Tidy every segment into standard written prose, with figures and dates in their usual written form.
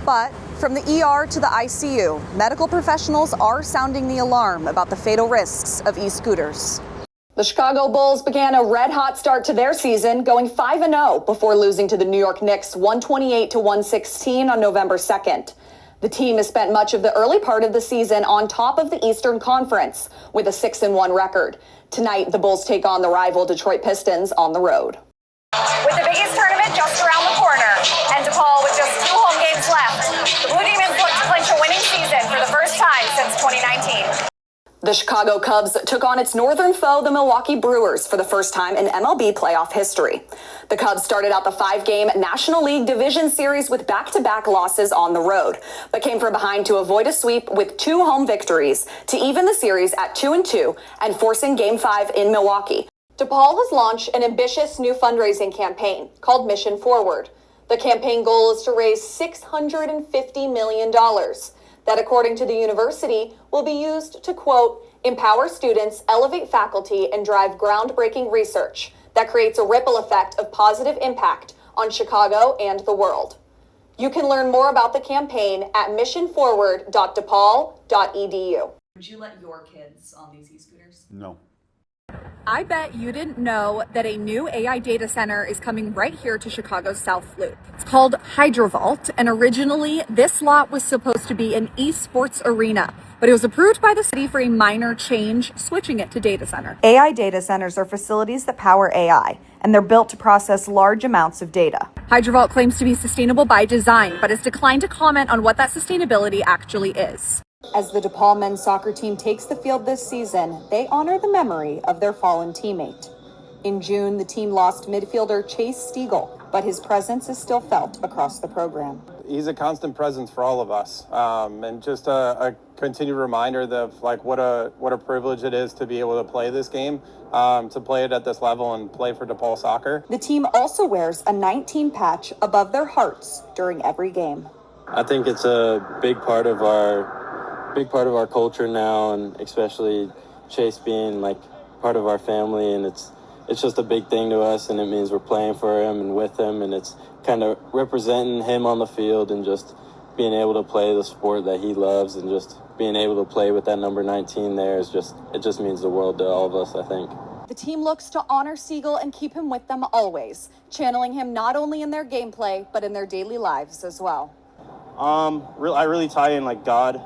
But from the ER to the ICU, medical professionals are sounding the alarm about the fatal risks of e-scooters. The Chicago Bulls began a red-hot start to their season, going 5-0 before losing to the New York Knicks 128-116 on November 2nd. The team has spent much of the early part of the season on top of the Eastern Conference with a 6-1 record. Tonight, the Bulls take on the rival Detroit Pistons on the road. With the Big East tournament just around the corner and DePaul with just 2 home games left, the Blue Demons look to clinch a winning season for the first time since 2019. The Chicago Cubs took on its northern foe, the Milwaukee Brewers, for the first time in MLB playoff history. The Cubs started out the 5-game National League Division Series with back-to-back losses on the road, but came from behind to avoid a sweep with 2 home victories to even the series at 2-2 and forcing Game 5 in Milwaukee. DePaul has launched an ambitious new fundraising campaign called Mission Forward. The campaign goal is to raise $650 million. That, according to the university, will be used to, quote, empower students, elevate faculty, and drive groundbreaking research that creates a ripple effect of positive impact on Chicago and the world. You can learn more about the campaign at missionforward.depaul.edu. Would you let your kids on these e-scooters? No. I bet you didn't know that a new AI data center is coming right here to Chicago's South Loop. It's called Hydrovault, and originally this lot was supposed to be an esports arena, but it was approved by the city for a minor change, switching it to data center. AI data centers are facilities that power AI, and they're built to process large amounts of data. Hydrovault claims to be sustainable by design, but has declined to comment on what that sustainability actually is. As the DePaul men's soccer team takes the field this season, they honor the memory of their fallen teammate. In June, the team lost midfielder Chase Stiegel, but his presence is still felt across the program. He's a constant presence for all of us, and just a continued reminder of like what a privilege it is to be able to play this game, to play it at this level and play for DePaul soccer. The team also wears a 19 patch above their hearts during every game. I think it's a big part of our culture now, and especially Chase being like part of our family, and it's just a big thing to us, and it means we're playing for him and with him, and it's kind of representing him on the field and just being able to play the sport that he loves, and just being able to play with that number 19 there it just means the world to all of us, I think. The team looks to honor Siegel and keep him with them always, channeling him not only in their gameplay but in their daily lives as well. I really tie in like God.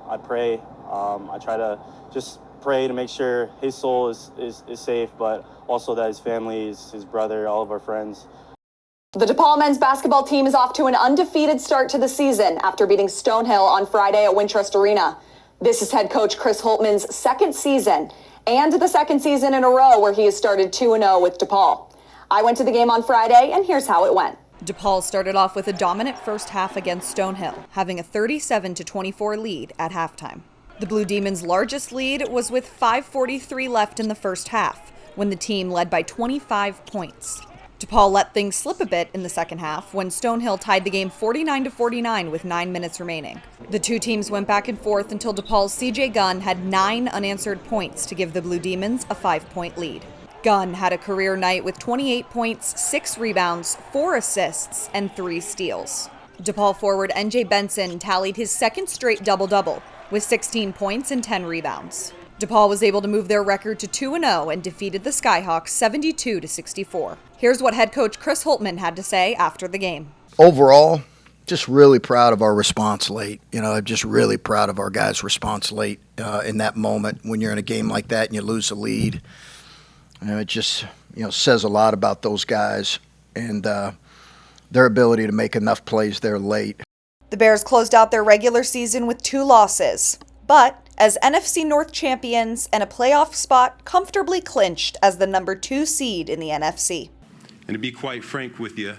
I pray. I try to just pray to make sure his soul is safe, but also that his family, his brother, all of our friends. The DePaul men's basketball team is off to an undefeated start to the season after beating Stonehill on Friday at Wintrust Arena. This is head coach Chris Holtman's second season and the second season in a row where he has started 2-0 with DePaul. I went to the game on Friday, and here's how it went. DePaul started off with a dominant first half against Stonehill, having a 37-24 lead at halftime. The Blue Demons' largest lead was with 5:43 left in the first half, when the team led by 25 points. DePaul let things slip a bit in the second half when Stonehill tied the game 49-49 with 9 minutes remaining. The two teams went back and forth until DePaul's CJ Gunn had 9 unanswered points to give the Blue Demons a 5-point lead. Gunn had a career night with 28 points, 6 rebounds, 4 assists, and 3 steals. DePaul forward NJ Benson tallied his second straight double-double with 16 points and 10 rebounds. DePaul was able to move their record to 2-0 and defeated the Skyhawks 72-64. Here's what head coach Chris Holtman had to say after the game. Overall, just really proud of our response late. I'm just really proud of our guys' response late in that moment when you're in a game like that and you lose the lead. It just, says a lot about those guys and their ability to make enough plays there late. The Bears closed out their regular season with 2 losses, but as NFC North champions and a playoff spot comfortably clinched as the number 2 seed in the NFC. And to be quite frank with you,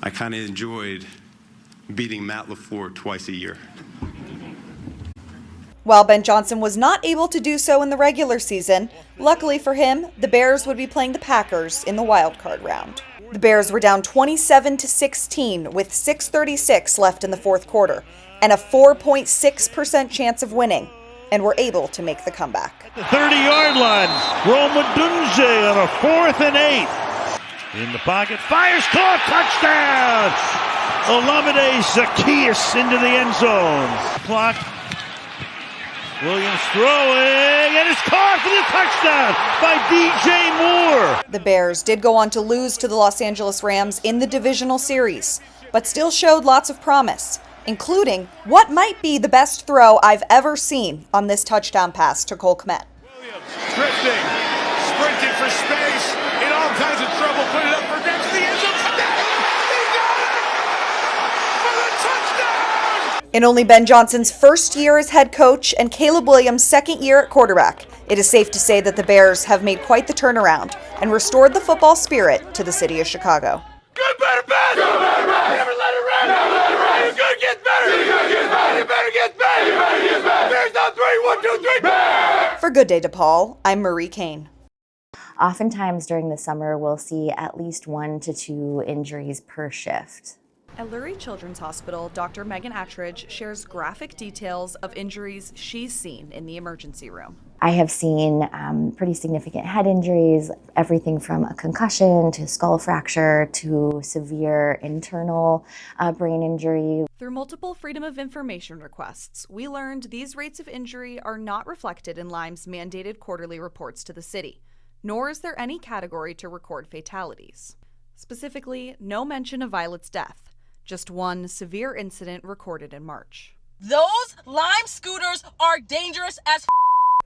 I kind of enjoyed beating Matt LaFleur twice a year. While Ben Johnson was not able to do so in the regular season, luckily for him, the Bears would be playing the Packers in the wild card round. The Bears were down 27-16 with 6:36 left in the fourth quarter and a 4.6% chance of winning, and were able to make the comeback. At the 30-yard line, Roma Dunze on a 4th and 8. In the pocket, fires, caught, touchdown! Olamide Zacchaeus into the end zone. Clock. Williams throwing, and it's caught for the touchdown by DJ Moore. The Bears did go on to lose to the Los Angeles Rams in the divisional series, but still showed lots of promise, including what might be the best throw I've ever seen on this touchdown pass to Cole Kmet. Williams drifting, sprinting for space, in all kinds of trouble, put it up for grabs to the end zone. He got it for the touchdown! In only Ben Johnson's first year as head coach and Caleb Williams' second year at quarterback, it is safe to say that the Bears have made quite the turnaround and restored the football spirit to the city of Chicago. Good, better, bad! Good, better, bad! Never let it rest! Never let it rest! Good gets better! Good gets better! It better gets better! It better gets better! Bears on 3, 1, 2, 3, Bears! For Good Day DePaul, I'm Marie Kane. Oftentimes during the summer, we'll see at least 1 to 2 injuries per shift. At Lurie Children's Hospital, Dr. Megan Attridge shares graphic details of injuries she's seen in the emergency room. I have seen pretty significant head injuries, everything from a concussion to skull fracture to severe internal brain injury. Through multiple Freedom of Information requests, we learned these rates of injury are not reflected in Lyme's mandated quarterly reports to the city, nor is there any category to record fatalities. Specifically, no mention of Violet's death, just one severe incident recorded in March. Those Lime scooters are dangerous as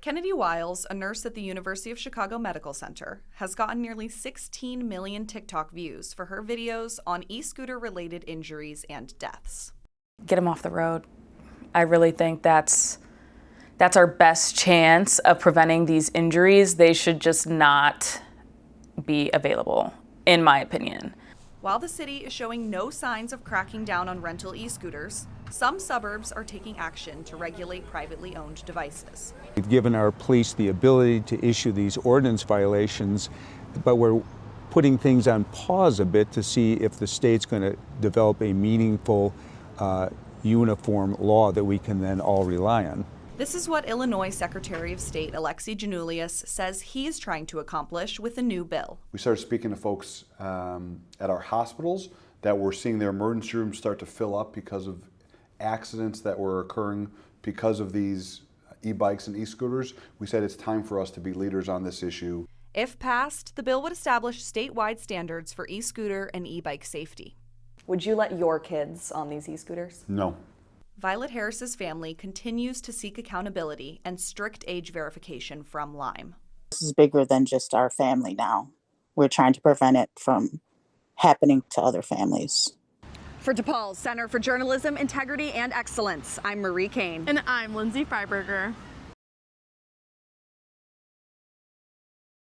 Kennedy Wiles, a nurse at the University of Chicago Medical Center, has gotten nearly 16 million TikTok views for her videos on e-scooter-related injuries and deaths. Get them off the road. I really think that's our best chance of preventing these injuries. They should just not be available, in my opinion. While the city is showing no signs of cracking down on rental e-scooters, some suburbs are taking action to regulate privately owned devices. We've given our police the ability to issue these ordinance violations, but we're putting things on pause a bit to see if the state's going to develop a meaningful, uniform law that we can then all rely on. This is what Illinois Secretary of State Alexi Janulius says he is trying to accomplish with a new bill. We started speaking to folks at our hospitals that were seeing their emergency rooms start to fill up because of accidents that were occurring because of these e-bikes and e-scooters. We said it's time for us to be leaders on this issue. If passed, the bill would establish statewide standards for e-scooter and e-bike safety. Would you let your kids on these e-scooters? No. Violet Harris's family continues to seek accountability and strict age verification from Lyme. This is bigger than just our family now. We're trying to prevent it from happening to other families. For DePaul's Center for Journalism, Integrity, and Excellence, I'm Marie Kane. And I'm Lindsay Freiberger.